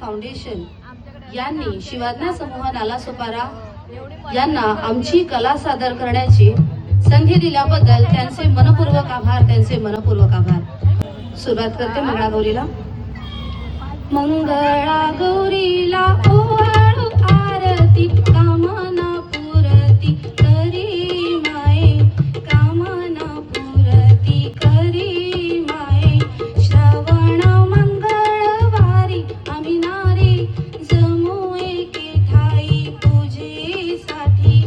Foundation यांनी शिवाज्ञा समूह नालासोपारा यांना आमची कला सादर करण्याची संधी दिल्याबद्दल त्यांचे मनपूर्वक आभार. सुरुवात करते मंगळागौरीला. मंगळागौरीला ओवाळू आरती, कामना पुरती करी माये, कामना पुरती करी माये. श्रावण मंगळवारी आम्ही नारी जमू एके ठाई पूजेसाठी,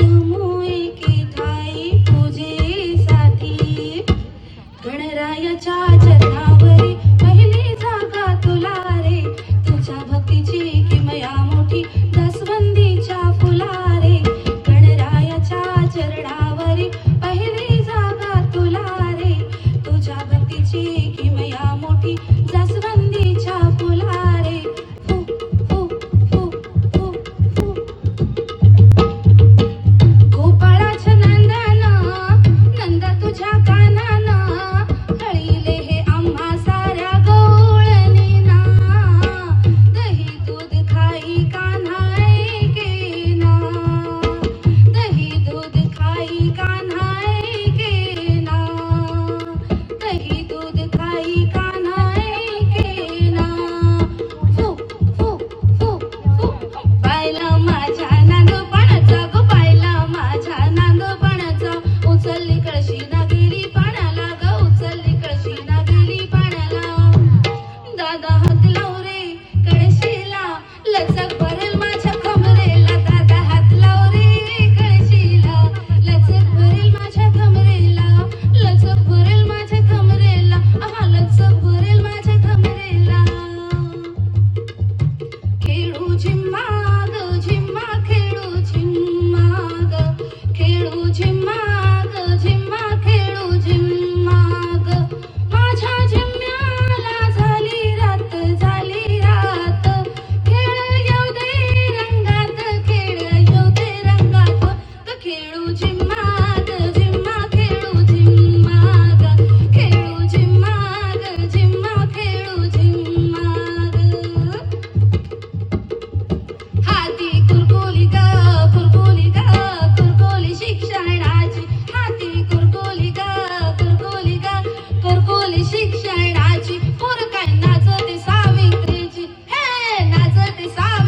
जमू एके ठाई पूजेसाठी. गणरायाच्या चरणावरी पहिली जागा तुला रे, तुझ्या भक्तीची किमया मोठी दसवंदीच्या फुला रे. गणरायाच्या चरणावरी पहिली जागा तुला रे, तुझ्या भक्तीची किमया मोठी दसवंदीच्या फुला रे. फू फू फू फू फू. गोपाळाच्या नंदन नंद तुझ्या कानान, हळीले हे आम्हा साऱ्या गवळणीना. दही दूध खाई कान्हा ऐकेना, दही दूध खाई कान्हा ऐकेना, दही दूध खाई कान्हा ऐकेना. फू फू फू फू. पाहिलं माझ्या नांदपणाचा गो, पाहिलं माझ्या नांदपणाचा. उचलली कळशी ना गेली पाण्याला ग, उचलली कळशी ना गेली पाण्याला. दादा हात लाव रे कळशीला, लचक भरेल माझ्या कमरेला. दादा हात लाव रे कळशीला, लचक भरेल माझ्या कमरेला, लचक भरेल माझ्या कमरेला. आहा, लचक भरेल माझ्या कमरेला. खेळू झिम्मा ग झिम्मा, खेळू झिम्मा ग, खेळू झिम्मा ग झिम्मा, खेळू झिम्मा ग. माझ्या झिम्म्याला झाली रात, झाली रात. खेळ येऊ दे रंगात, खेळ येऊ दे रंगात. ग खेळू झिम्मा ग झिम्मा, खेळू झिम्मा ग, खेळू झिम्मा ग झिम्मा, खेळू झिम्मा ग. हाती कुरकुली ग कुरकुली ग, कुरकुली शिक्षणाची. हाती कुरकुली ग कुरकुली ग, कुरकुली शिक्षणाची. पोर काय नाचते सावित्रीची, हे नाचते सावित्रीची.